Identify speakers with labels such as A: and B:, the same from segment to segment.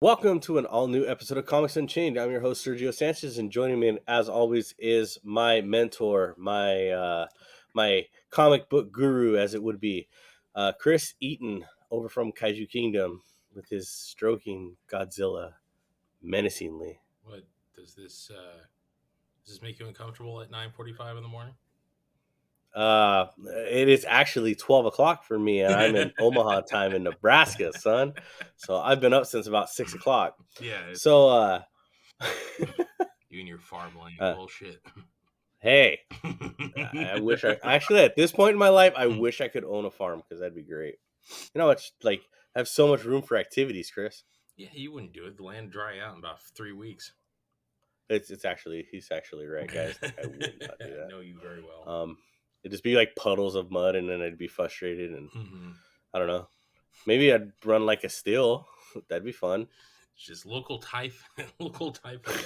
A: Welcome to an all new episode of Comics Unchained. I'm your host Sergio Sanchez, and joining me, as always, is my mentor, my comic book guru, as it would be, Chris Eaton, over from Kaiju Kingdom, with his stroking Godzilla menacingly.
B: What does this make you uncomfortable at 9:45 in the morning?
A: It is actually 12 o'clock for me, and I'm in Omaha time in Nebraska, son. So I've been up since about 6 o'clock.
B: Yeah.
A: So,
B: You and your farmland
A: uh,
B: bullshit.
A: hey, I wish I actually at this point in my life, I wish I could own a farm because that'd be great. You know, it's like I have so much room for activities, Chris.
B: Yeah, you wouldn't do it. The land dry out in about 3 weeks.
A: He's actually right, guys. Like, I would not do that.
B: I know you very well.
A: It'd just be like puddles of mud, and then I'd be frustrated, and I don't know. Maybe I'd run like a still. That'd be fun.
B: It's just local typhoid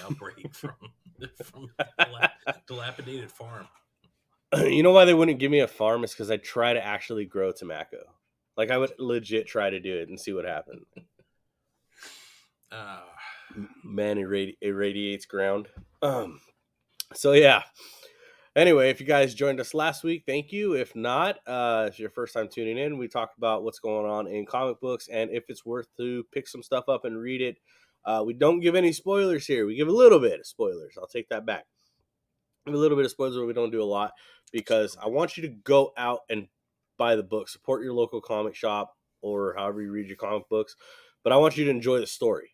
B: outbreak from dilapidated farm.
A: You know why they wouldn't give me a farm is because I'd try to actually grow tobacco. Like I would legit try to do it and see what happened. Man irradiates ground. So yeah. Anyway, if you guys joined us last week, thank you. If not, if it's your first time tuning in, we talk about what's going on in comic books and if it's worth to pick some stuff up and read it. We don't give any spoilers here. We give a little bit of spoilers. I'll take that back. A little bit of spoilers, but we don't do a lot because I want you to go out and buy the book. Support your local comic shop or however you read your comic books. But I want you to enjoy the story.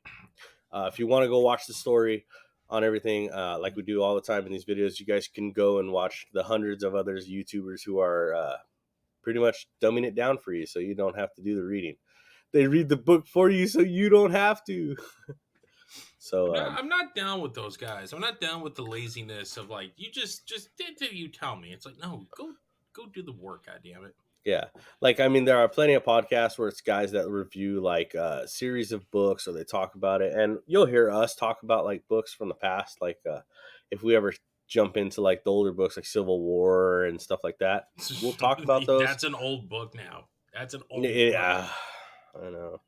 A: If you want to go watch the story on everything, like we do all the time in these videos, you guys can go and watch the hundreds of others YouTubers who are pretty much dumbing it down for you so you don't have to do the reading. They read the book for you so you don't have to. So
B: I'm not down with those guys. I'm not down with the laziness of like you just did till you tell me. It's like no, go do the work. God damn it.
A: Yeah, like I mean, there are plenty of podcasts where it's guys that review like a series of books or they talk about it, and you'll hear us talk about like books from the past, like if we ever jump into like the older books like Civil War and stuff like that, we'll talk about those.
B: That's an old book now. That's an old
A: yeah, book. I know.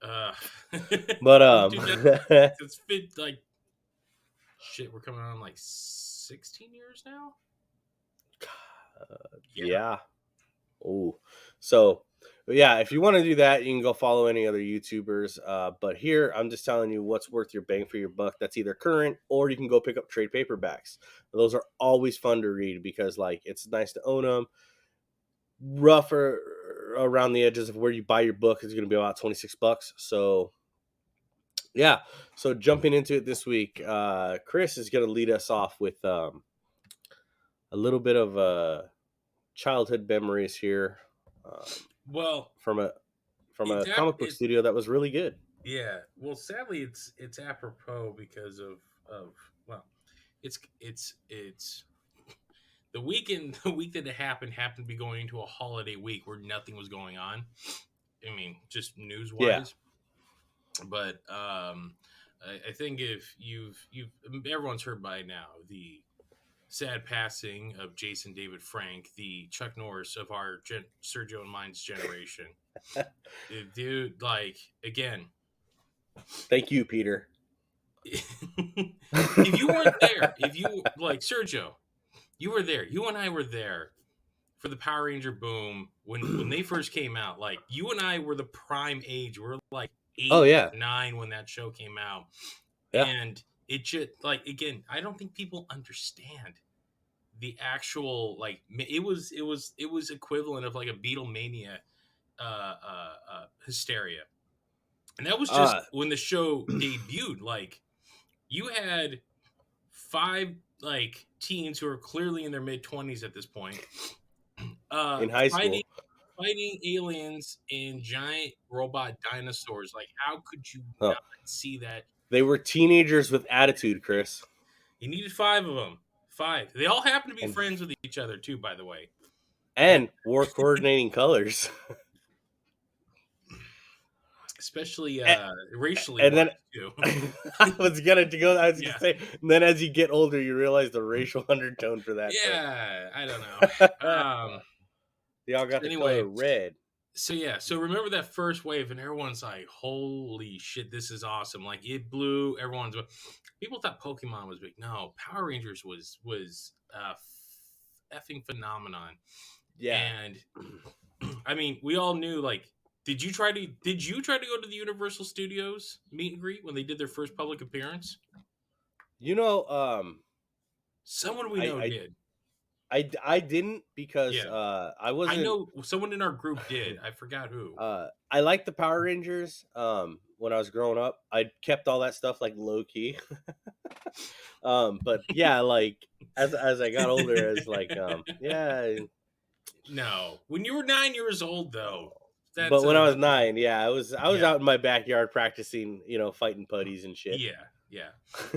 B: But
A: Dude,
B: it's fit like shit. We're coming on like 16 years now.
A: Yeah. Oh, so yeah, if you want to do that, you can go follow any other YouTubers. But here, I'm just telling you what's worth your bang for your buck. That's either current or you can go pick up trade paperbacks. Those are always fun to read because, like, it's nice to own them. Rougher around the edges of where you buy your book is going to be about $26. So, yeah. So jumping into it this week, Chris is going to lead us off with a little bit of childhood memories here.
B: Well,
A: from a comic book studio that was really good.
B: Yeah. Well, sadly, it's apropos because of well, it's the week that it happened to be going into a holiday week where nothing was going on. I mean, just news wise. Yeah. But I think if you've everyone's heard by now the sad passing of Jason David Frank, the Chuck Norris of our Sergio and mine's generation. Dude, like, again.
A: Thank you, Peter.
B: If you weren't there, like, Sergio, you were there. You and I were there for the Power Ranger boom when they first came out. Like, you and I were the prime age. We were like 8 or 9 when that show came out. Yeah. And it just, like, again, I don't think people understand the actual, like, it was equivalent of like a Beatlemania hysteria. And that was just when the show debuted. Like, you had 5 like teens who are clearly in their mid-20s at this point
A: in high school
B: fighting aliens and giant robot dinosaurs. Like, how could you not see that?
A: They were teenagers with attitude, Chris.
B: You needed 5 of them. 5. They all happen to be friends with each other too, by the way.
A: And wore coordinating colors.
B: Especially racially.
A: And then too. I was gonna say, and then as you get older, you realize the racial undertone for that.
B: Yeah, I don't know.
A: They all got the color red.
B: So remember that first wave, and everyone's like, "Holy shit, this is awesome!" Like it blew everyone's. People thought Pokemon was big. No, Power Rangers was effing phenomenon.
A: Yeah.
B: And I mean, we all knew. Like, did you try to go to the Universal Studios meet and greet when they did their first public appearance?
A: You know,
B: Someone we know
A: I
B: did.
A: I didn't because
B: Yeah,
A: I
B: I
A: wasn't.
B: know someone in our group did. I forgot who.
A: I liked the Power Rangers. When I was growing up, I kept all that stuff like low key. But yeah, like as I got older, as like yeah.
B: No, when you were 9 years old, though,
A: But
B: that's
A: when I was
B: that's a different.
A: 9, yeah, I was
B: Yeah,
A: out in my backyard practicing, fighting putties and shit.
B: yeah, yeah.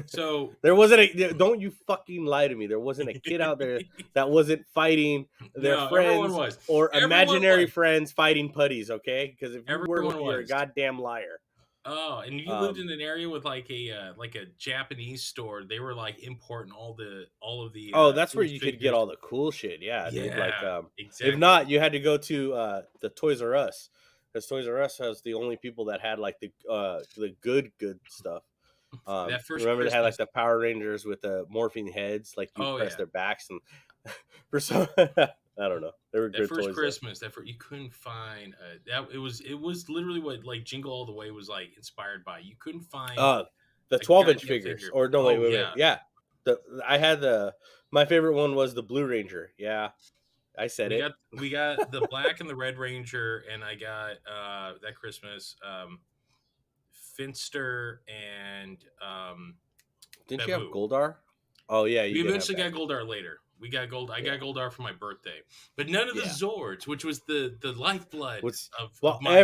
B: So
A: There wasn't a don't you fucking lie to me. There wasn't a kid out there that wasn't fighting their
B: no, everyone
A: friends
B: was.
A: or
B: Everyone
A: imaginary
B: was.
A: friends fighting putties, okay? Because if you were one,
B: Everyone
A: you're a
B: was.
A: goddamn liar.
B: Oh, and you lived
A: Um,
B: in an area with like a Japanese store. They were like importing all of the
A: oh, that's where
B: little
A: you could get
B: figures.
A: all the cool shit. Yeah, dude. Like,
B: Yeah,
A: if
B: exactly.
A: not, you had to go to the Toys R Us because Toys R Us has the only people that had like the good stuff.
B: That first
A: Remember they had like
B: Christmas.
A: the Power Rangers with the morphing heads, like you'd
B: Oh
A: press
B: yeah,
A: their backs and for some I don't know. They were
B: that
A: good
B: first
A: toys though.
B: Christmas. You couldn't find that. It was literally what like Jingle All the Way was like inspired by. You couldn't find
A: Uh the
B: a
A: 12-inch
B: goddamn
A: figures.
B: figure.
A: Or no,
B: Oh
A: wait.
B: yeah.
A: Yeah. The I had the my favorite one was the Blue Ranger. Yeah, I said
B: We
A: it.
B: got we got the black and the red ranger, and I got that Christmas Finster and
A: Didn't you have
B: Babu.
A: Goldar? Oh yeah, you
B: We
A: did have
B: eventually
A: that.
B: got Goldar later. We got Gold. I got
A: Yeah.
B: Goldar for my birthday, but none of the
A: Yeah.
B: Zords, which was the lifeblood
A: What's
B: of
A: well,
B: my.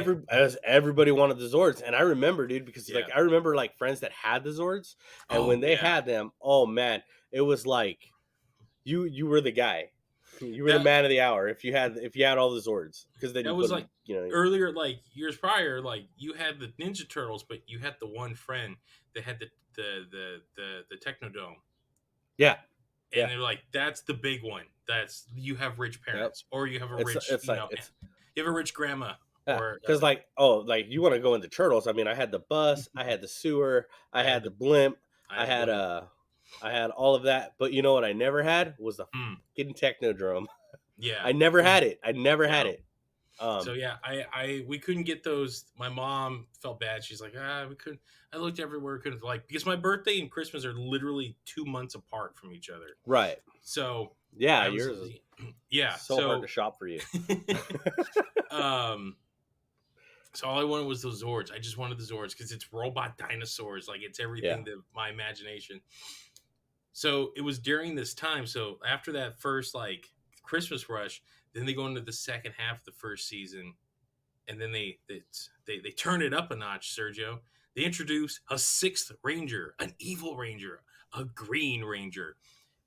A: everybody wanted the Zords, and I remember, dude, because
B: Yeah.
A: like I remember like friends that had the Zords, and when
B: Oh
A: they
B: yeah.
A: had them, oh man, it was like you were the guy, you were the
B: That
A: man of the hour if you had all the Zords, because then
B: that
A: you put
B: was
A: them,
B: like earlier, like years prior. Like you had the Ninja Turtles, but you had the one friend that had the Technodome.
A: yeah,
B: And
A: yeah,
B: they're like, that's the big one. That's you have rich
A: yep.
B: parents, or you have a
A: It's
B: rich,
A: it's like it's
B: you have a rich grandma,
A: yeah,
B: or
A: because like like you want to go into Turtles. I mean, I had the bus, I had the sewer, I
B: I had
A: had the
B: the
A: blimp,
B: I
A: I
B: had a
A: had
B: blimp.
A: I had all of that, but you know what I never had was the
B: Hmm.
A: fucking Technodrome.
B: Yeah.
A: I never
B: Mm,
A: had it. I never had
B: no.
A: it.
B: So yeah, I we couldn't get those. My mom felt bad. She's like, we couldn't. I looked everywhere, couldn't like because my birthday and Christmas are literally 2 months apart from each other.
A: Right.
B: So
A: Yeah,
B: I was,
A: yours is
B: yeah.
A: so hard to
B: So,
A: shop for you.
B: um, so all I wanted was those Zords. I just wanted the Zords because it's robot dinosaurs. Like it's
A: Yeah.
B: everything that my imagination. So it was during this time. So after that first like Christmas rush, then they go into the second half of the first season, and then they turn it up a notch. Sergio, they introduce a sixth Ranger, an evil Ranger, a Green Ranger,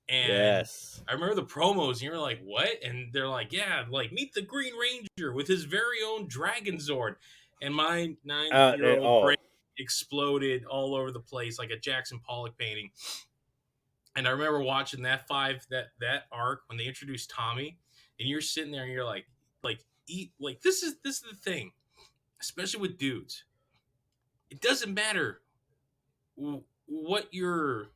B: and
A: Yes.
B: I remember the promos, and you're like, "What?" And they're like, "Yeah, like meet the Green Ranger with his very own Dragon Zord." And my 9 year old brain
A: Oh,
B: exploded all over the place like a Jackson Pollock painting. And I remember watching that arc when they introduced Tommy, and you're sitting there and you're like eat like this is the thing, especially with dudes. It doesn't matter what your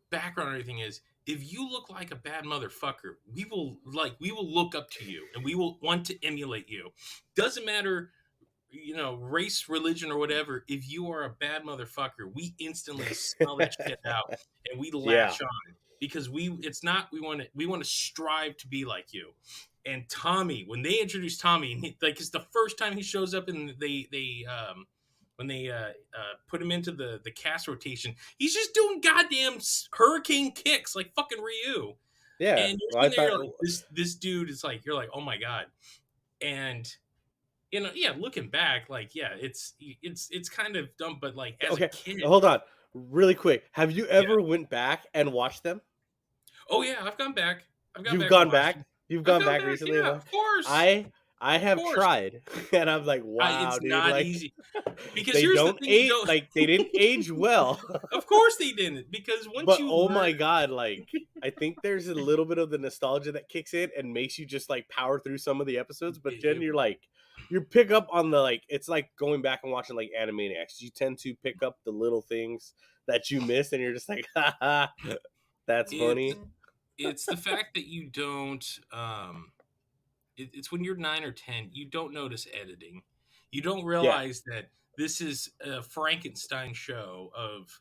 B: background or anything is. If you look like a bad motherfucker, we will look up to you and we will want to emulate you. Doesn't matter, race, religion, or whatever. If you are a bad motherfucker, we instantly smell that shit out and we
A: yeah.
B: latch on because it's not we want to strive to be like you. And Tommy, when they introduced Tommy, and like it's the first time he shows up, and they when they put him into the cast rotation, he's just doing goddamn hurricane kicks like fucking Ryu.
A: Yeah.
B: And you're
A: Well, I
B: sitting there,
A: thought
B: you're like, this dude is like, you're like, oh my god. And yeah, looking back, like, yeah, it's kind of dumb, but like as a
A: okay.
B: kid,
A: Hold on, really quick. Have you
B: yeah.
A: ever went back and watched them?
B: Oh yeah, I've gone back. I've gone
A: You've
B: back and
A: gone
B: watched
A: back.
B: them.
A: You've
B: I've
A: gone
B: gone
A: back
B: back,
A: recently and
B: yeah,
A: watched.
B: of course.
A: I I
B: Of
A: have
B: course,
A: tried, and I'm like, wow,
B: it's
A: dude,
B: not
A: like
B: easy because
A: they
B: here's the
A: don't
B: thing: you
A: age,
B: don't.
A: like they didn't age well.
B: Of course, they didn't because once
A: But
B: you
A: oh
B: learn,
A: my god, like I think there's a little bit of the nostalgia that kicks in and makes you just like power through some of the episodes, but then
B: it,
A: you're like you pick up on the like it's like going back and watching like Animaniacs. You tend to pick up the little things that you missed and you're just like, haha, that's
B: it's
A: funny.
B: it's the fact that you don't. It's when you're 9 or 10, you don't notice editing. You don't
A: Yeah.
B: realize that this is a Frankenstein show of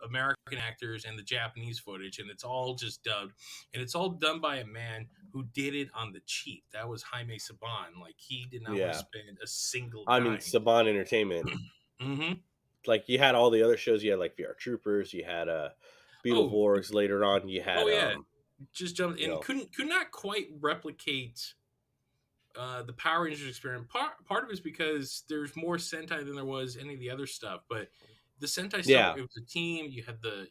B: American actors and the Japanese footage, and it's all just dubbed, and it's all done by a man who did it on the cheap. That was Jaime Saban. Like he did not want to
A: Yeah.
B: spend a single
A: I mean
B: dime.
A: Saban Entertainment.
B: Hmm.
A: Like you had all the other shows, you had like VR Troopers, you had
B: Oh,
A: Beetleborgs later on, you
B: oh
A: had
B: yeah, just jumped
A: you
B: and
A: know,
B: could not quite replicate the Power Rangers experience. Part of it is because there's more Sentai than there was any of the other stuff. But the Sentai stuff,
A: yeah.
B: it was a team. You had the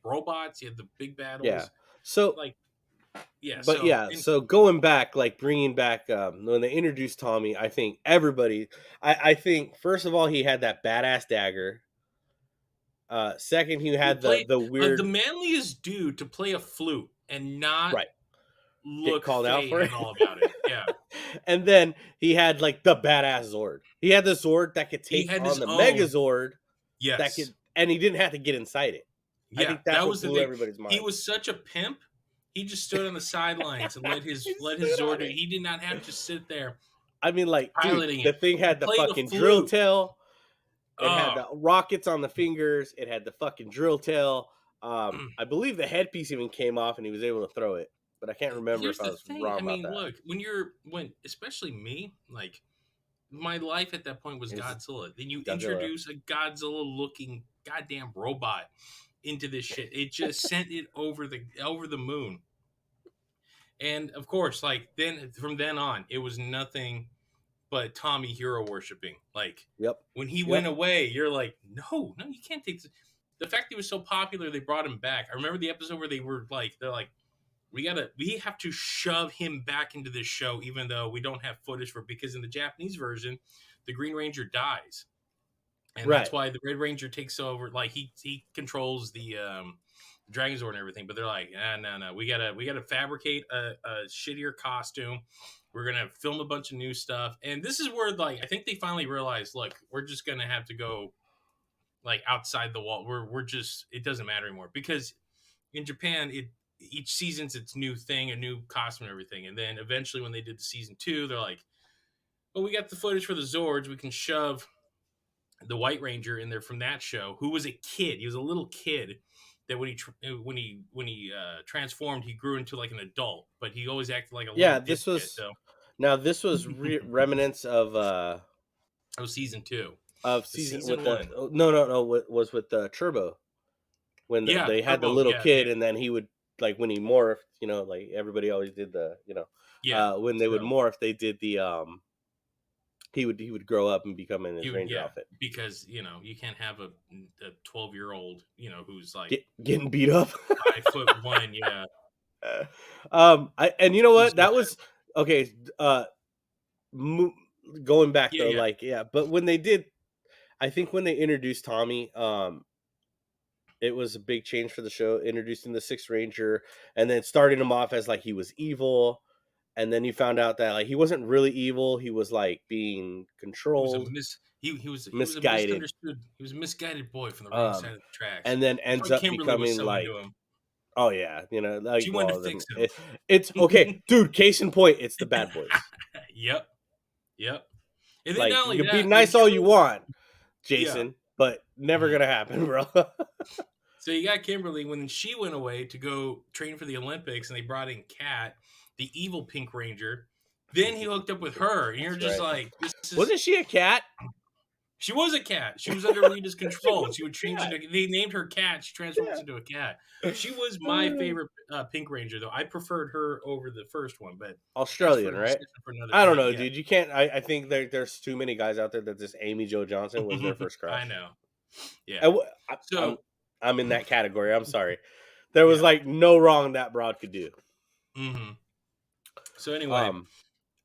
B: robots. You had the big
A: Yeah.
B: battles.
A: So
B: Like yeah.
A: but
B: So
A: yeah, so going back, like bringing back when they introduced Tommy, I think everybody, I think first of all he had that badass dagger. Second, he
B: he
A: had the
B: played the
A: weird
B: manliest dude to play a flute and not
A: right get
B: look
A: called out
B: fey
A: for it,
B: at all about it. Yeah.
A: and then he had like the badass Zord. He had the Zord that could
B: He
A: take
B: had
A: on
B: his
A: the
B: own.
A: Megazord that
B: Yes.
A: could, and he didn't have to get inside it. I
B: Yeah,
A: think that's
B: that
A: what
B: was the
A: blew
B: thing.
A: everybody's
B: He
A: mind.
B: was such a pimp. He just stood on the sidelines and
A: He
B: let his
A: stood
B: Zord
A: on
B: do it.
A: it.
B: He did not have to sit there
A: I mean, like, dude,
B: piloting
A: the
B: it.
A: thing
B: He
A: had the
B: played a
A: fucking drill
B: flute.
A: tail. It had
B: Oh,
A: the rockets on the fingers. It had the fucking drill tail. I believe the headpiece even came off and he was able to throw it, but I can't remember if
B: here's
A: I
B: the
A: was
B: thing.
A: wrong
B: I
A: about
B: mean,
A: that.
B: look, when especially me, like my life at that point was
A: It was
B: Godzilla. Then you
A: Godzilla.
B: introduce a Godzilla looking goddamn robot into this shit. It just sent it over the moon. And of course, like then from then on, it was nothing but Tommy hero worshiping. Like
A: Yep.
B: when he went
A: Yep.
B: away, you're like, no, you can't take this. The fact he was so popular, they brought him back. I remember the episode where they're like, we have to shove him back into this show, even though we don't have footage for it, because in the Japanese version, the Green Ranger dies. And that's
A: Right.
B: why the Red Ranger takes over. Like he controls the Dragon Zord and everything. But they're like, no, we gotta fabricate a shittier costume. We're gonna film a bunch of new stuff, and this is where like I think they finally realized, look, we're just gonna have to go like outside the wall. We're just it doesn't matter anymore because in Japan each season's its new thing, a new costume and everything. And then eventually when they did the season 2, they're like, well, we got the footage for the Zords. We can shove the White Ranger in there from that show, who was a kid. He was a little kid that when he transformed, he grew into like an adult, but he always acted like a
A: Yeah.
B: little
A: This
B: dipshit.
A: was
B: So
A: now this was remnants
B: that was season 2,
A: of
B: the
A: season with the
B: season 1.
A: no was with the Turbo when
B: Yeah,
A: they had the
B: Turbo.
A: little
B: Yeah,
A: kid and then he would like when he morphed, like everybody always did the
B: yeah.
A: when they would
B: So
A: morph, they did the he would grow up and become in
B: he
A: his
B: would,
A: ranger
B: yeah,
A: outfit.
B: because you can't have a 12-year-old who's like
A: Getting beat up.
B: 5'1". Yeah,
A: And you know
B: who's
A: what?
B: gonna
A: That was okay. Mo- Going back
B: yeah,
A: though,
B: yeah.
A: like yeah, but when they did, I think when they introduced Tommy, it was a big change for the show, introducing the Sixth Ranger, and then starting him off as like he was evil, and then you found out that like he wasn't really evil; he was like being
B: He was a
A: controlled,
B: mis he was a
A: misguided,
B: misunderstood. He was a misguided boy from the wrong
A: um,
B: side of the tracks.
A: and then
B: My
A: ends
B: friend
A: up
B: Kimberly was
A: becoming
B: so
A: like,
B: into him.
A: oh yeah, like
B: She wanted to
A: well then
B: fix him.
A: it's okay, dude. Case in point, it's the Bad Boys.
B: Yep, yep. And then
A: Like
B: not
A: you
B: only
A: can be
B: that, when
A: nice all you
B: Kimberly,
A: want,
B: yeah.
A: Jason, but never
B: Mhm.
A: gonna happen, bro.
B: So you got Kimberly when she went away to go train for the Olympics, and they brought in Kat, the evil Pink Ranger. Then he hooked up with her, and you're
A: That's
B: just
A: right.
B: like, this is.
A: Wasn't she a cat?
B: She was a cat. She was under Rita's
A: She
B: control, and
A: was
B: she would
A: a
B: change
A: cat.
B: into. They named her Cat. She transforms into a cat. She was my favorite Pink Ranger, though. I preferred her over the first one, but that's for
A: Australian,
B: a
A: right?
B: discussion for another
A: I don't
B: time.
A: know,
B: Yeah,
A: dude. You can't. I think there's too many guys out there that this Amy Jo Johnson was their first
B: I
A: crush.
B: know.
A: I,
B: Yeah.
A: w- I,
B: So,
A: I'm in that category. I'm sorry. There was
B: yeah.
A: like no wrong that broad could do.
B: Hmm. So anyway,
A: Um.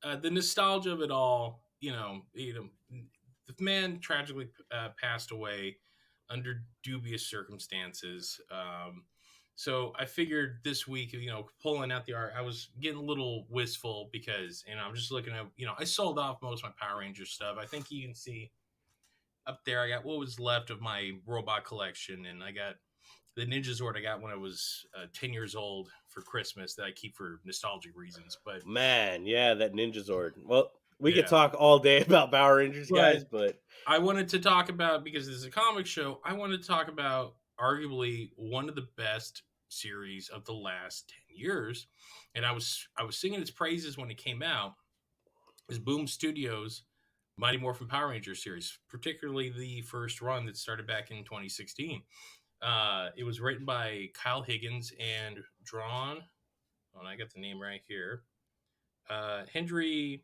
B: the nostalgia of it all, the man tragically passed away under dubious circumstances. So I figured this week, pulling out the art, I was getting a little wistful because, I'm just looking at, I sold off most of my Power Rangers stuff. I think you can see up there, I got what was left of my robot collection, and I got the Ninja Zord I got when I was 10 years old for Christmas that I keep for nostalgic reasons. But
A: Man, yeah, that Ninja Zord. Well, we could
B: yeah,
A: talk all day about Power Rangers, guys,
B: but
A: but
B: I wanted to talk about, because this is a comic show, I wanted to talk about arguably one of the best series of the last 10 years. And I was singing its praises when it came out, is Boom Studios Mighty Morphin Power Rangers series, particularly the first run that started back in 2016. It was written by Kyle Higgins and drawn, and I got the name right here, Henry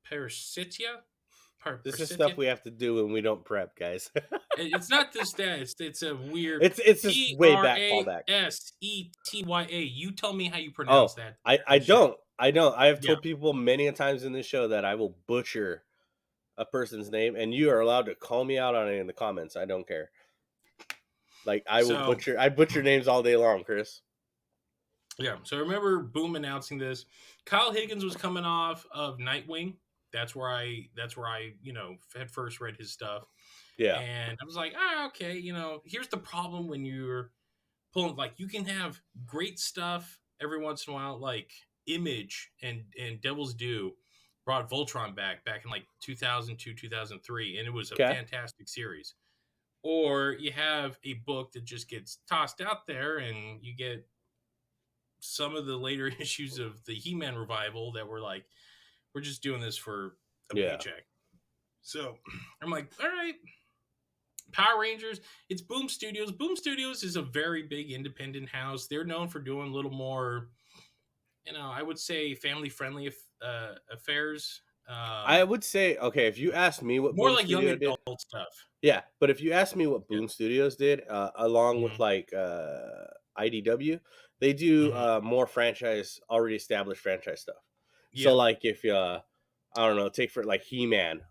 B: Persitia.
A: this is stuff we have to do when we don't prep, guys.
B: It's not this that it's a weird
A: It's just
B: P
A: way
B: R
A: back, fall
B: A
A: back.
B: S E T Y A. You tell me how you pronounce
A: Oh,
B: that
A: I
B: shit.
A: don't. I don't. I have
B: Yeah.
A: told people many a times in this show that I will butcher a person's name, and you are allowed to call me out on it in the comments. I don't care. Like I will
B: So
A: butcher. I butcher names all day long, Chris.
B: yeah. So I remember Boom announcing this. Kyle Higgins was coming off of Nightwing. That's where I had first read his stuff.
A: Yeah.
B: And I was like, okay, here's the problem when you're pulling, like, you can have great stuff every once in a while, like Image and Devil's Due brought Voltron back in like 2002, 2003, and it was a
A: Okay.
B: fantastic series. Or you have a book that just gets tossed out there, and you get some of the later issues of the He-Man revival that were like, we're just doing this for a
A: Yeah.
B: paycheck. So I'm like, all right, Power Rangers, it's Boom Studios. Boom Studios is a very big independent house. They're known for doing a little more, I would say family friendly affairs.
A: I would say okay. If you asked me what
B: More
A: Boom
B: like young
A: Studio did,
B: adult stuff.
A: yeah. But if you ask me what
B: Yeah.
A: Boom Studios did, along with
B: Hmm.
A: like IDW, they do
B: Hmm.
A: more franchise, already established franchise stuff. So
B: Yeah.
A: like if I don't know, take for like He Man,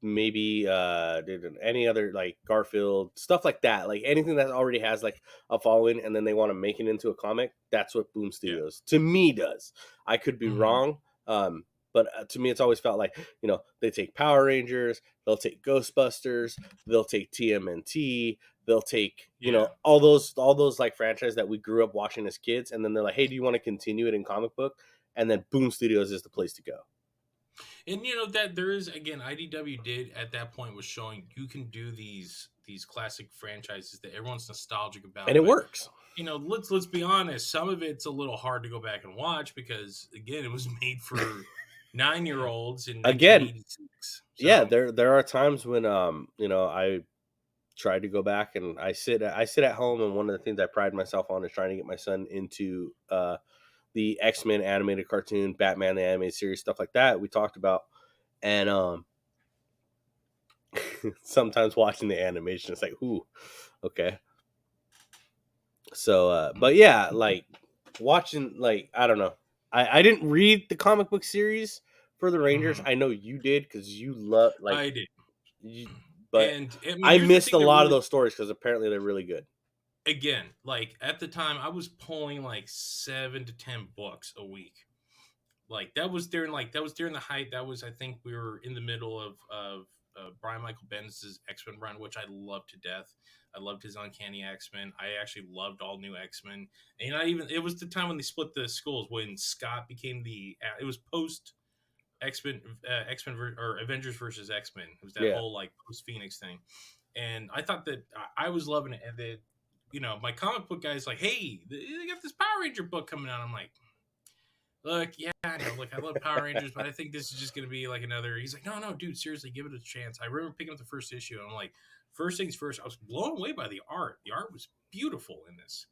A: maybe any other like Garfield stuff like that, like anything that already has like a following, and then they want to make it into a comic. That's what Boom
B: Yeah.
A: Studios to me does. I could be
B: Hmm.
A: wrong, but to me it's always felt like they take Power Rangers, they'll take Ghostbusters, they'll take TMNT, they'll take
B: Yeah.
A: all those like franchise that we grew up watching as kids, and then they're like, hey, do you want to continue it in comic book? And then Boom Studios is the place to go.
B: And that there is, again, IDW did at that point was showing you can do these classic franchises that everyone's nostalgic
A: And
B: about,
A: it
B: but
A: works.
B: let's be honest, some of it's a little hard to go back and watch because, again, it was made for 9-year-olds in
A: Again,
B: 1986.
A: yeah,
B: So
A: there are times when I try to go back, and I sit at home, and one of the things I pride myself on is trying to get my son into the X-Men animated cartoon, Batman the animated series, stuff like that we talked about. And sometimes watching the animation, it's like, ooh, okay. So but yeah, like watching, like, I don't know, I didn't read the comic book series for the Rangers.
B: mhm,
A: I know you did because you love, like,
B: I did.
A: you, but
B: And I mean,
A: I
B: here's the
A: missed
B: thing
A: a
B: that
A: lot of
B: really,
A: those stories because apparently they're really good.
B: again, like at the time, I was pulling like 7 to 10 books a week. Like that was during the height. That was, I think, we were in the middle of Brian Michael Bendis' X-Men run, which I loved to death. I loved his Uncanny X-Men. I actually loved all new X-Men, and it was the time when they split the schools, when Scott became it was post X-Men, or Avengers versus X-Men. It was that
A: Yeah.
B: whole like post Phoenix thing, and I thought that I was loving it. And that, my comic book guy's like, hey, they got this Power Ranger book coming out. I'm like, look, yeah, I know. Look, I love Power Rangers, but I think this is just going to be like another. He's like, no, dude, seriously, give it a chance. I remember picking up the first issue, and I'm like, first things first, I was blown away by the art. The art was beautiful in this.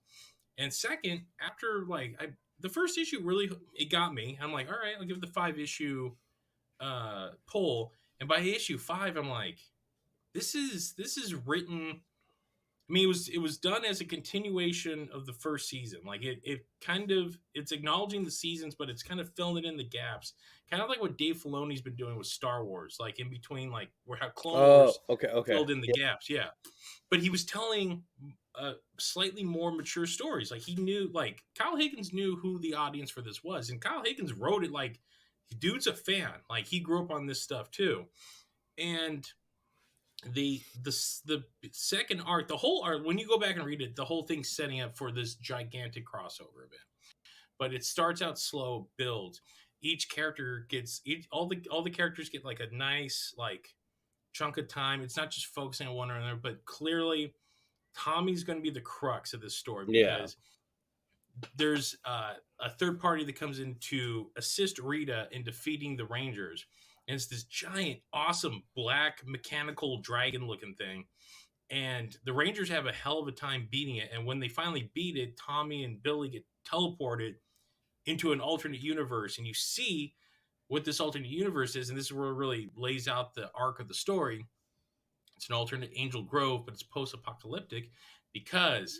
B: And second, after like the first issue, really, it got me. I'm like, all right, I'll give it the 5 issue pull. And by issue 5, I'm like, this is written I mean, it was done as a continuation of the first season. Like it's acknowledging the seasons, but it's kind of filling in the gaps. Kind of like what Dave Filoni's been doing with Star Wars, like in between, like where how Clone
A: Oh,
B: Wars
A: okay.
B: filled in the gaps. Yeah, but he was telling slightly more mature stories. Like he knew, like Kyle Higgins knew who the audience for this was, and Kyle Higgins wrote it like, dude's a fan. Like he grew up on this stuff too, and the second arc, the whole arc, when you go back and read it, the whole thing's setting up for this gigantic crossover event. But it starts out slow, builds. Each character gets all the characters get like a nice like chunk of time. It's not just focusing on one another, but clearly Tommy's going to be the crux of this story
A: Yeah.
B: because there's a third party that comes in to assist Rita in defeating the Rangers. And it's this giant, awesome black mechanical dragon looking thing. And the Rangers have a hell of a time beating it. And when they finally beat it, Tommy and Billy get teleported into an alternate universe. And you see what this alternate universe is. And this is where it really lays out the arc of the story. It's an alternate Angel Grove, but it's post apocalyptic because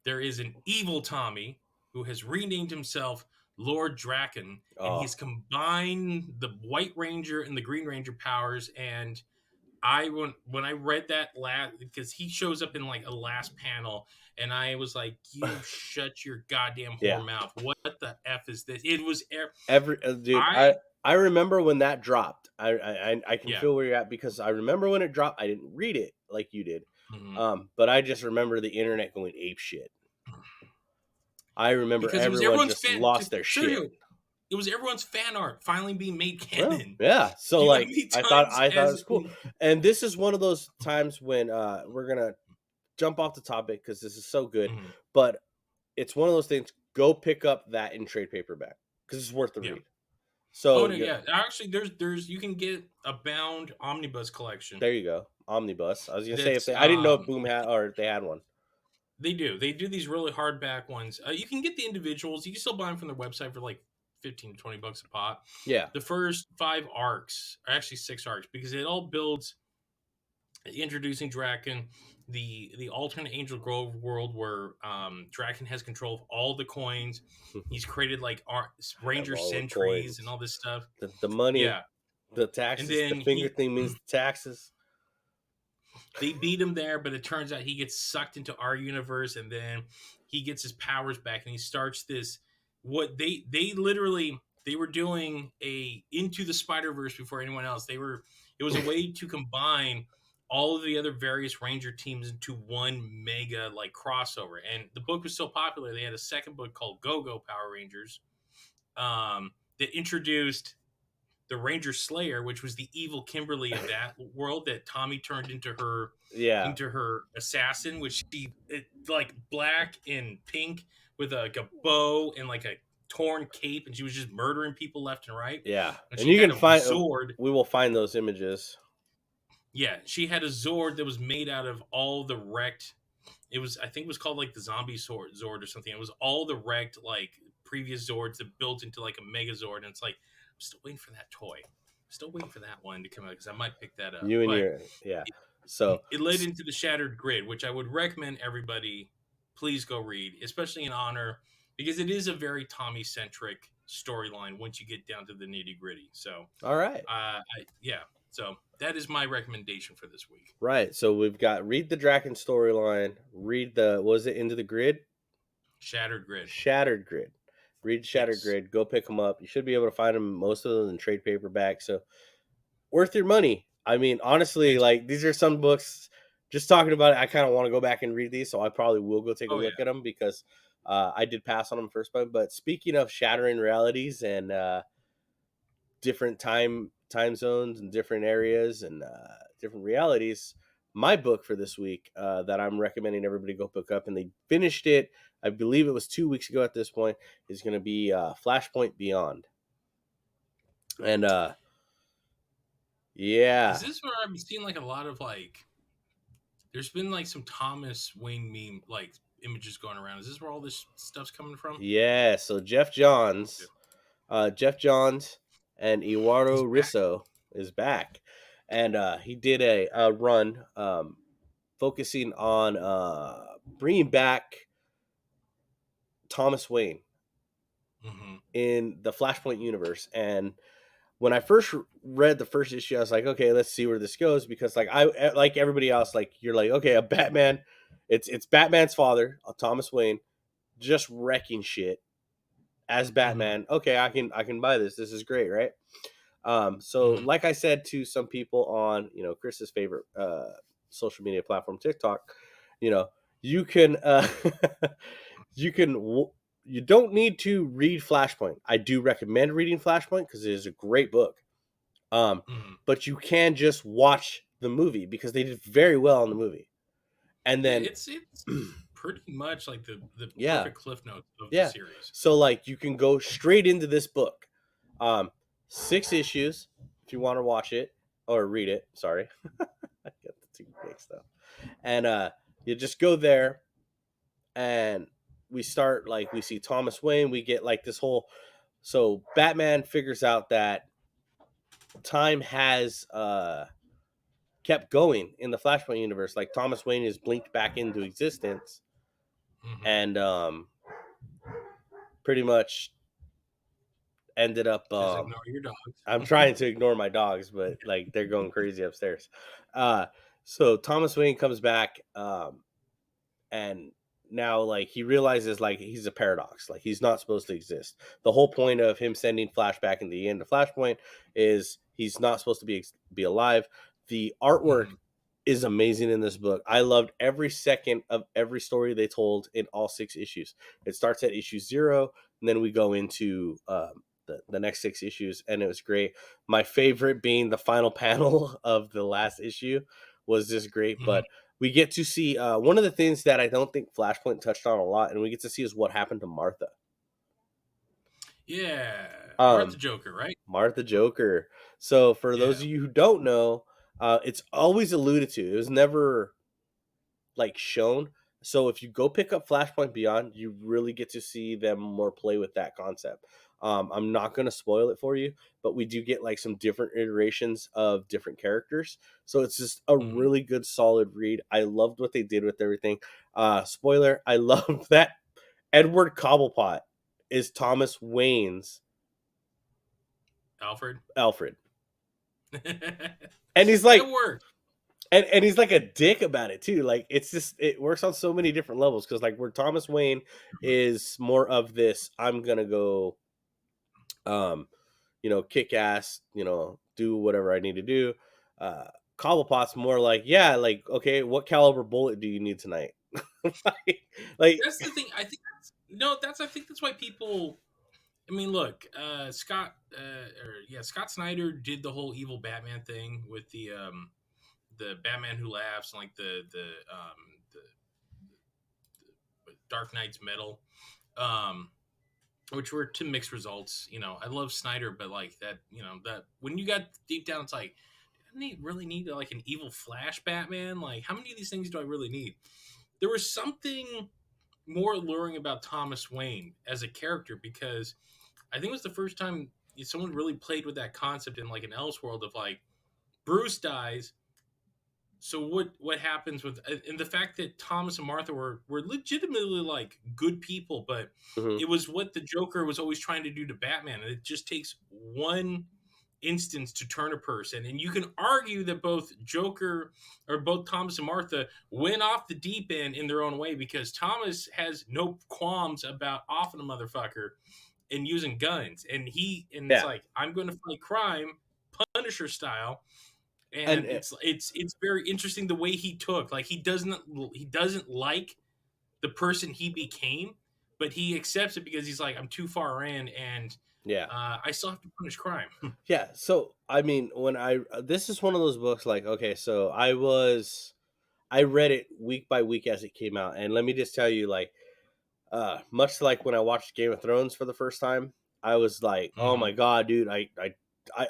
B: there is an evil Tommy who has renamed himself Lord Draken, and
A: Oh,
B: he's combined the White Ranger and the Green Ranger powers. And when I read that last, because he shows up in like a last panel, and I was like, "You shut your goddamn
A: yeah.
B: whore mouth! What the f is this?" It was
A: Every dude,
B: I
A: I remember when that dropped. I can
B: yeah.
A: feel where you're at because I remember when it dropped. I didn't read it like you did,
B: Mhm.
A: but I just remember the internet going ape shit. I remember
B: Because it was
A: everyone
B: everyone's
A: just
B: fan.
A: lost their shit.
B: Sergio, it was everyone's fan art finally being made
A: Well,
B: canon.
A: yeah. So
B: Do you know how
A: like,
B: many
A: I thought
B: times
A: I thought it
B: as
A: was cool, and this is one of those times when we're gonna jump off the topic because this is so good,
B: Mhm.
A: but it's one of those things. Go pick up that in trade paperback because it's worth the
B: Yeah.
A: read.
B: Oh
A: So
B: no, yeah. Actually, there's you can get a bound omnibus collection.
A: there you go, omnibus. I was gonna say if
B: That's
A: I didn't know if Boom had or if they had one.
B: they do these really hardback ones. You can get the individuals. You can still buy them from their website for like 15 to 20 bucks a pop.
A: Yeah.
B: The first 5 arcs, or actually 6 arcs, because it all builds introducing Draken, the alternate Angel Grove world where Draken has control of all the coins. He's created like
A: I have
B: Ranger
A: all the
B: sentries and
A: coins,
B: all this stuff.
A: the money,
B: Yeah,
A: the
B: and
A: taxes. The
B: then
A: finger thing means the taxes.
B: they beat him there, but it turns out he gets sucked into our universe, and then he gets his powers back, and he starts this. What they literally they were doing a Into the Spider Verse before anyone else. They were it was a way to combine all of the other various Ranger teams into one mega like crossover. And the book was so popular, they had a second book called Go Go Power Rangers that introduced the Ranger Slayer, which was the evil Kimberly of that world that Tommy turned
A: Yeah,
B: into her assassin, which like black and pink with like a bow and like a torn cape, and she was just murdering people left and right.
A: yeah,
B: And
A: and
B: she
A: you
B: had
A: can
B: a
A: find.
B: Zord.
A: We will find those images.
B: Yeah, she had a Zord that was made out of all the wrecked. It was I think it was called like the zombie sword Zord or something. It was all the wrecked like previous Zords that built into like a Mega Zord, and it's like I'm still waiting for that toy. I'm still waiting for that one to come out because I might pick that up.
A: You and
B: But
A: your yeah. So
B: it led into the Shattered Grid, which I would recommend everybody please go read, especially in honor because it is a very Tommy centric storyline once you get down to the nitty gritty. So,
A: all right,
B: yeah, so that is my recommendation for this week.
A: right. So we've got read the Draken storyline. Read the was it Into the Grid?
B: Shattered Grid,
A: Shattered Grid. Read Shattered
B: yes,
A: Grid. Go pick them up. You should be able to find them most of them in trade paperback. So worth your money. I mean, honestly,
B: and
A: like these are some books. Just talking about it, I kind of want to go back and read these, so I probably will go take a
B: oh
A: look
B: yeah,
A: at them because I did pass on them first time. But speaking of shattering realities and different time zones and different areas and different realities, my book for this week that I'm recommending everybody go pick up, and they finished it. I believe it was 2 weeks ago at this point. Is going to be Flashpoint Beyond, and
B: is
A: yeah.
B: this where I've seen like a lot of like? There's been like some Thomas Wayne meme like images going around. Is this where all this stuff's coming from?
A: Yeah, so
B: Yeah.
A: Jeff Johns and
B: He's
A: Eduardo
B: back.
A: Risso is back, and he did a run. focusing on bringing back Thomas Wayne
B: Mm-hmm.
A: in the Flashpoint universe. And when I first read the first issue, I was like, okay, let's see where this goes, because like I like everybody else, like you're like, okay, a Batman, it's Batman's father, Thomas Wayne, just wrecking shit as
B: Mm-hmm.
A: Batman. Okay, I can buy this. This is great, right? So
B: Mm-hmm.
A: like I said to some people on Chris's favorite social media platform, TikTok, you know, you can you can you don't need to read Flashpoint. I do recommend reading Flashpoint because it is a great book. Um,
B: Mm-hmm.
A: but you can just watch the movie because they did very well in the movie. And
B: Yeah,
A: then
B: it's pretty much like the
A: yeah,
B: perfect cliff notes of the
A: yeah.
B: series.
A: So like you can go straight into this book. Um, 6 issues if you want to watch it or read it. Sorry, I get the two mixed up. And you just go there, and we start like we see Thomas Wayne. We get like this whole. So Batman figures out that time has kept going in the Flashpoint universe. Like Thomas Wayne is blinked back into existence,
B: Mm-hmm.
A: and pretty much ended up.
B: Just ignore your dogs.
A: I'm trying to ignore my dogs, but like they're going crazy upstairs. Uh, so Thomas Wayne comes back, and now like he realizes like he's a paradox, like he's not supposed to exist. The whole point of him sending Flashback in the end of Flashpoint is he's not supposed to be alive. The artwork
B: Mm-hmm.
A: is amazing in this book. I loved every second of every story they told in all 6 issues. It starts at issue 0, and then we go into the next 6 issues, and it was great. My favorite being the final panel of the last issue was just great.
B: Mm-hmm.
A: But we get to see one of the things that I don't think Flashpoint touched on a lot, and we get to see is what happened to Martha.
B: Yeah, Martha
A: Um,
B: Joker, right?
A: Martha Joker. So for those
B: Yeah.
A: of you who don't know, it's always alluded to. It was never like shown. So if you go pick up Flashpoint Beyond, you really get to see them more play with that concept. I'm not going to spoil it for you, but we do get like some different iterations of different characters. So it's just a
B: Mm-hmm.
A: really good, solid read. I loved what they did with everything. Spoiler: I love that Edward Cobblepot is Thomas Wayne's
B: Alfred.
A: Alfred,
B: That
A: and he's like,
B: worked.
A: and he's like a dick about it too. Like it's just it works on so many different levels, because like where Thomas Wayne is more of this, I'm gonna go, um, kick ass, do whatever I need to do. Uh, Cobblepot's more like, yeah, like okay, what caliber bullet do you need tonight? like,
B: That's the thing. I think that's no. That's I think that's why people. I mean, look, Scott Snyder did the whole evil Batman thing with the Batman Who Laughs, and like the Dark Knight's Metal, um, which were to mixed results. I love Snyder, but like that, that when you got deep down, it's like, didn't they really need like an evil Flash Batman? Like, how many of these things do I really need? There was something more alluring about Thomas Wayne as a character, because I think it was the first time someone really played with that concept in like an Elseworld of like Bruce dies. So what happens with, and the fact that Thomas and Martha were legitimately like good people, but
A: mhm,
B: it was what the Joker was always trying to do to Batman, and it just takes one instance to turn a person. And you can argue that both Thomas and Martha went off the deep end in their own way, because Thomas has no qualms about offing a motherfucker and using guns, and it's
A: yeah,
B: like, I'm going to fight crime Punisher style.
A: and
B: And it's very interesting the way he took, like, he doesn't like the person he became, but he accepts it because he's like, I'm too far in, and
A: yeah,
B: I still have to punish crime.
A: yeah. So I mean, when I this is one of those books, like okay, so I read it week by week as it came out, and let me just tell you, like, much like when I watched Game of Thrones for the first time, I was like, "Oh
B: Hmm.
A: my god, dude! I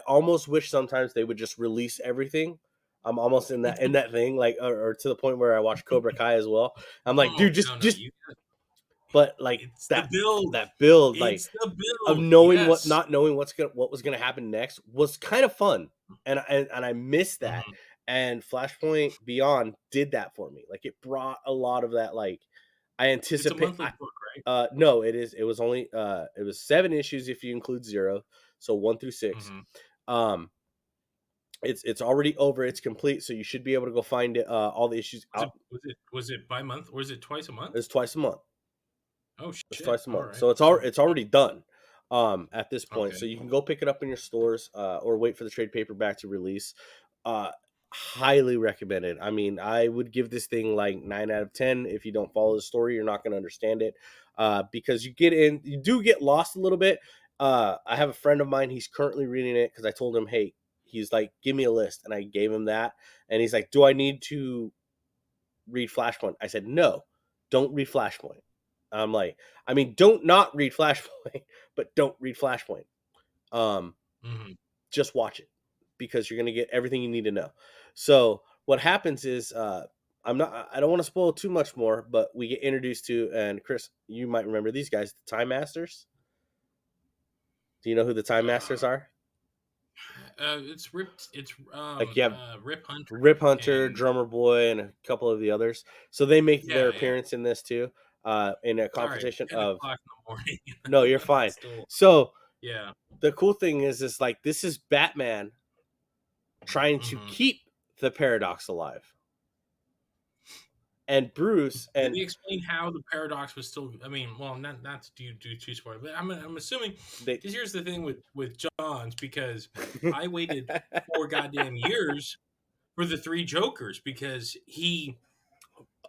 A: almost wish sometimes they would just release everything." I'm almost in that thing, like, or to the point where I watch Cobra Kai as well. I'm like,
B: Oh
A: dude,
B: no,
A: just, but like
B: it's the
A: that
B: build.
A: that build, like
B: It's the
A: of
B: build.
A: knowing what,
B: Yes.
A: not knowing what was gonna happen next was kind of fun, and I miss that.
B: Mhm.
A: And Flashpoint Beyond did that for me. Like, it brought a lot of that. Like, I
B: It's a
A: anticipate.
B: monthly book, right?
A: No, it is. It was only. It was 7 issues if you include zero, so 1 through 6.
B: Mm-hmm.
A: Um, it's already over. It's complete, so you should be able to go find it. All the issues
B: Was it
A: out.
B: was it by month or is it twice a month?
A: It's twice a month.
B: Oh
A: It's
B: shit!
A: twice a
B: All
A: month,
B: right.
A: so
B: So
A: it's already done. At this point,
B: okay.
A: so you can go pick it up in your stores, or wait for the trade paperback to release. Uh, Highly recommended. I mean, I would give this thing like 9 out of 10. If you don't follow the story, you're not going to understand it, because you do get lost a little bit. I have a friend of mine. He's currently reading it because I told him, hey, he's like, give me a list, and I gave him that, and he's like, do I need to read Flashpoint? I said, no, don't read Flashpoint. I'm like, I mean, don't not read Flashpoint, but don't read Flashpoint. Um,
B: Mm-hmm.
A: just watch it because you're gonna get everything you need to know. So what happens is, I don't want to spoil too much more, but we get introduced to, and Chris, you might remember these guys, the Time Masters. Do you know who the Time Masters
B: Uh,
A: are?
B: it's ripped. It's
A: Like, you have
B: Rip Hunter
A: Rip Hunter,
B: and
A: Drummer Boy, and a couple of the others. So they make their
B: yeah.
A: appearance in this too, in a
B: Sorry, it's
A: competition
B: 10
A: of.
B: o'clock in the morning.
A: No, you're
B: I'm
A: fine.
B: still
A: So
B: yeah.
A: the cool thing is like, this is Batman trying to
B: Mm-hmm.
A: keep the paradox alive, and Bruce
B: Did
A: and
B: they explain how the paradox was still? I mean, well, not to do too spoiler, but I'm assuming
A: they.
B: because here's the thing with Johns because I waited 4 goddamn years for the three Jokers because he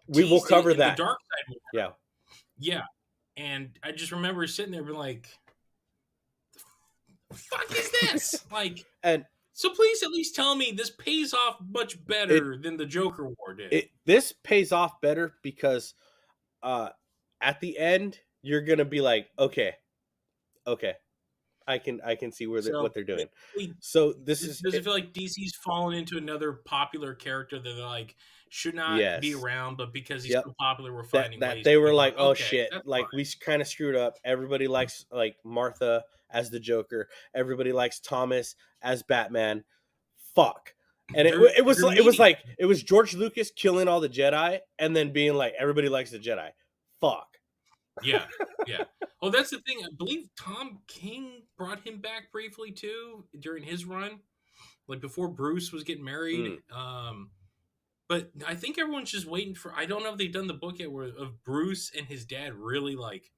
A: We will
B: teased it
A: cover
B: in the
A: that.
B: Dark Side movie.
A: Yeah,
B: Yeah, and I just remember sitting there being like, "The fuck is this?" Like,
A: and
B: so please at least tell me this pays off much
A: it
B: better than the Joker War did.
A: it this pays off better because, uh at the end you're gonna be like, okay, okay, I can see what
B: So
A: they're doing.
B: basically,
A: So this is
B: does it
A: it.
B: feel like DC's fallen into another popular character that they're like should not be
A: Yes.
B: around, but because he's
A: Yep.
B: so popular, we're
A: that
B: finding
A: that
B: ways
A: they
B: to
A: were
B: pick him up.
A: like, oh
B: Okay,
A: shit,
B: that's
A: like, we kind of screwed up. Everybody likes, like, Martha as the Joker. Everybody likes Thomas as Batman. Fuck.
B: fine.
A: And
B: They're meeting.
A: it was George Lucas killing all the Jedi and then being like, everybody likes the Jedi. Fuck.
B: Yeah, yeah. Oh, that's the thing. I believe Tom King brought him back briefly too during his run, like before Bruce was getting married.
A: Mm,
B: But I think everyone's just waiting for. I don't know if they've done the book yet, where of Bruce and his dad really like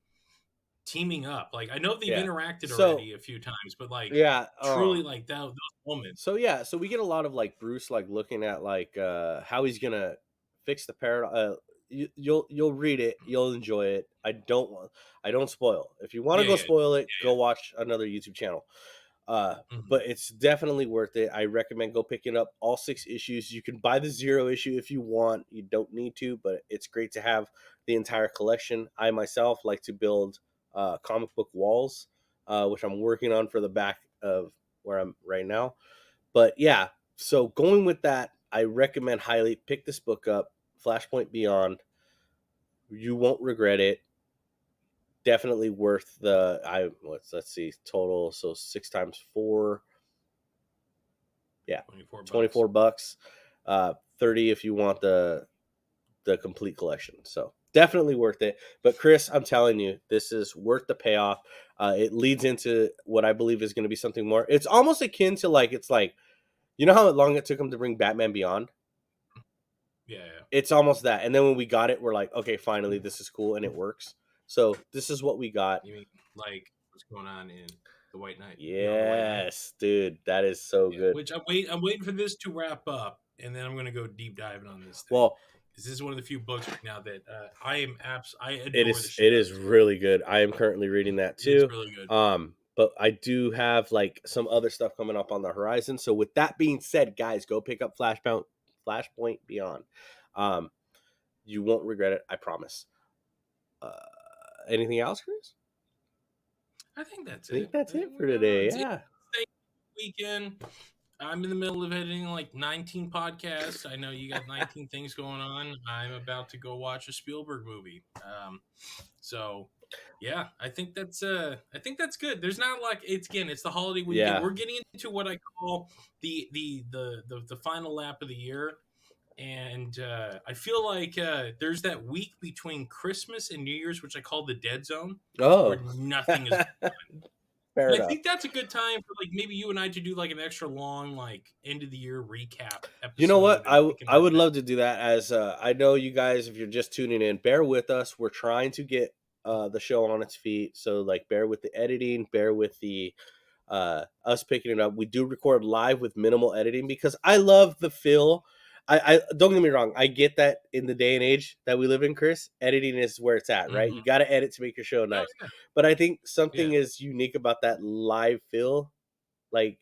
B: teaming up. Like I know they've
A: yeah.
B: interacted
A: So
B: already a few times, but like
A: yeah.
B: truly like that those moments.
A: So yeah, so we get a lot of, like, Bruce, like, looking at, like, how he's gonna fix the paradox. You'll read it, you'll enjoy it. I don't spoil. If you want to
B: Yeah,
A: go
B: yeah,
A: spoil it,
B: yeah,
A: go watch another YouTube channel.
B: yeah. Mhm.
A: But it's definitely worth it. I recommend go picking up all 6 issues. You can buy the 0 issue if you want. You don't need to, but it's great to have the entire collection. I myself like to build comic book walls, which I'm working on for the back of where I'm right now. But yeah, so going with that, I recommend highly pick this book up, Flashpoint Beyond. You won't regret it. Definitely worth the let's see, total, so 6 times 4, yeah,
B: 24 bucks.
A: $24. 30 if you want the complete collection. So definitely worth it. But Chris, I'm telling you, this is worth the payoff. It leads into what I believe is going to be something more. It's almost akin to, like, it's like, you know how long it took him to bring Batman Beyond?
B: Yeah, yeah.
A: It's almost that. And then when we got it, we're like, okay, finally, this is cool and it works. So this is what we got.
B: You mean like what's going on in the White Knight? Beyond the White Knight.
A: Yes, dude, that is so
B: Yeah.
A: good.
B: Which I'm waiting for this to wrap up, and then I'm gonna go deep diving on this thing.
A: Well,
B: Because this is one of the few books right now that I
A: it
B: adore the
A: is
B: shit
A: it
B: out of
A: is
B: this.
A: really good. I am currently reading that
B: It is
A: too.
B: really good.
A: But I do have, like, some other stuff coming up on the horizon. So with that being said, guys, go pick up Flashpoint Beyond. Um, you won't regret it, I promise. Uh, Anything else, Chris?
B: I think that's
A: I think
B: it.
A: that's
B: I think
A: it
B: we're
A: for
B: good on
A: today.
B: it.
A: Yeah.
B: Weekend. I'm in the middle of editing like 19 podcasts. I know you got 19 things going on. I'm about to go watch a Spielberg movie. So Yeah, I think that's good. There's not like it's the holiday weekend.
A: Yeah.
B: We're getting into what I call the final lap of the year, and I feel like there's that week between Christmas and New Year's, which I call the dead zone, where
A: Oh,
B: nothing is.
A: fair
B: And I
A: enough.
B: think that's a good time for like maybe you and I to do like an extra long like end of the year recap
A: You know what?
B: episode and thinking
A: I
B: about
A: would
B: that.
A: love to do that. As I know you guys, if you're just tuning in, bear with us. We're trying to get the show on its feet. So like, bear with the editing, bear with the us picking it up. We do record live with minimal editing because I love the feel. I don't get me wrong. I get that in the day and age that we live in, Chris, editing is where it's at, right? You
B: Hmm.
A: got to edit to make your show
B: Oh
A: nice.
B: yeah,
A: But I think
B: yeah.
A: something is unique about that live feel. Like,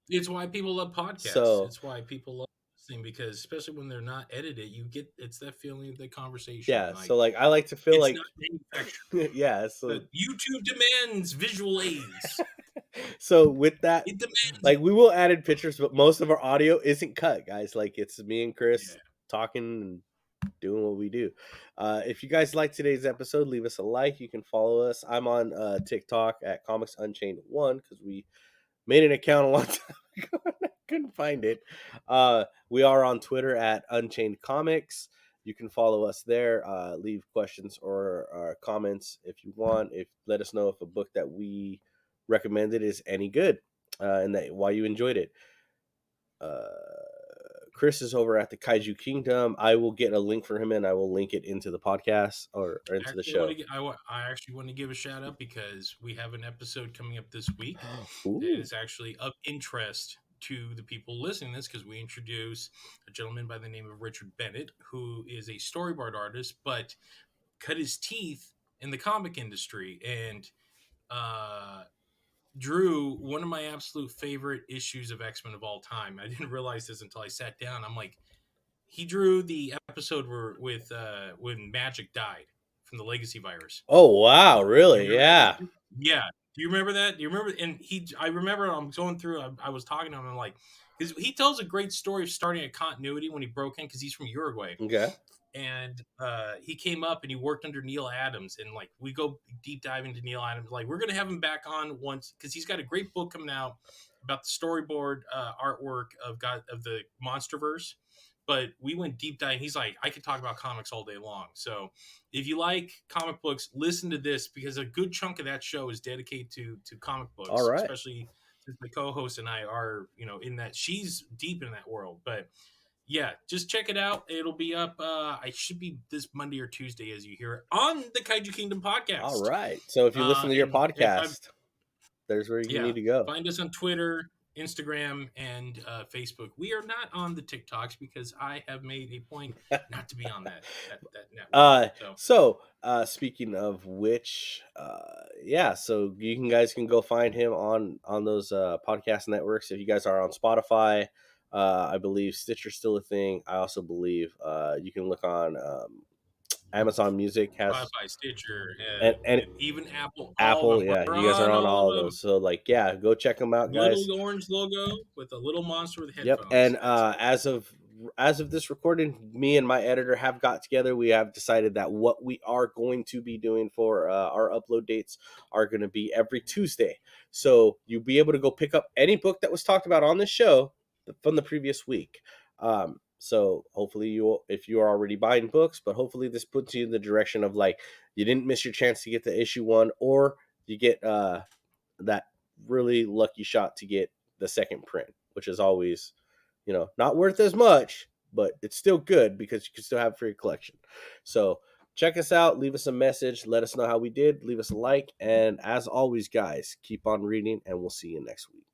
B: It's why people love podcasts.
A: so
B: It's why people love listening because especially when they're not edited, you get it's that feeling of the conversation.
A: yeah,
B: Like
A: so like I like to feel
B: it's not
A: like
B: manufactured.
A: yeah, so
B: YouTube demands visual aids.
A: so with that,
B: It demands
A: like
B: it.
A: we will add in pictures, but most of our audio isn't cut, guys. Like it's me and Chris
B: Yeah.
A: talking and doing what we do. If you guys like today's episode, leave us a like. You can follow us. I'm on TikTok at Comics Unchained One because we made an account a long time ago and I couldn't find it. We are on Twitter at Unchained Comics. You can follow us there. Leave questions or comments if you want. If let us know if a book that we recommended is any good and that why you enjoyed it. Uh, Chris is over at the Kaiju Kingdom. I will get a link for him and I will link it into the podcast or into the
B: Actually, I want
A: show.
B: to get, I actually want to give a shout out because we have an episode coming up this week that
A: Ooh.
B: is actually of interest to the people listening to this because we introduce a gentleman by the name of Richard Bennett, who is a storyboard artist, but cut his teeth in the comic industry and uh, drew one of my absolute favorite issues of X-Men of all time. I didn't realize this until I sat down. I'm like, he drew the episode where with when Magic died from the Legacy virus.
A: Oh wow,
B: Do you
A: really?
B: remember that
A: Yeah.
B: issue? Yeah. Do you remember that? Do you remember? And I remember I'm going through. I was talking to him. I'm like, because he tells a great story of starting a continuity when he broke in because he's from Uruguay,
A: Okay.
B: and he came up and he worked under Neil Adams, and like we go deep dive into Neil Adams. Like we're gonna have him back on once because he's got a great book coming out about the storyboard artwork of the MonsterVerse. But we went deep dive. He's like, I could talk about comics all day long. So if you like comic books, listen to this because a good chunk of that show is dedicated to comic
A: All
B: books,
A: right.
B: especially since my co-host and I are in that she's deep in that world. But yeah, just check it out. It'll be up. I should be this Monday or Tuesday as you hear it on the Kaiju Kingdom
A: All
B: podcast.
A: right. So if you listen to your
B: And if I'm
A: podcast, there's where you
B: yeah,
A: need to go.
B: find us on Twitter, Instagram, and Facebook. We are not on the TikToks because I have made a point not to be on that network.
A: Speaking of which, yeah, so guys can go find him on those podcast networks. If you guys are on Spotify, I believe Stitcher's still a thing. I also believe you can look on Amazon Music has
B: Spotify, Stitcher,
A: and
B: and even Apple, all of
A: Apple.
B: them.
A: Yeah,
B: We're
A: you guys are
B: on
A: on
B: all of
A: all of
B: them.
A: those. So like, yeah, go check them out,
B: Little
A: guys.
B: orange logo with a little monster with
A: Yep.
B: headphones.
A: And
B: That's it.
A: as of this recording, me and my editor have got together. We have decided that what we are going to be doing for our upload dates are going to be every Tuesday. So you'll be able to go pick up any book that was talked about on this show from the previous week. So hopefully if you are already buying books, but hopefully this puts you in the direction of like you didn't miss your chance to get the issue one, or you get that really lucky shot to get the second print, which is always, not worth as much, but it's still good because you can still have it for your collection. So check us out, leave us a message, let us know how we did, leave us a like, and as always, guys, keep on reading, and we'll see you next week.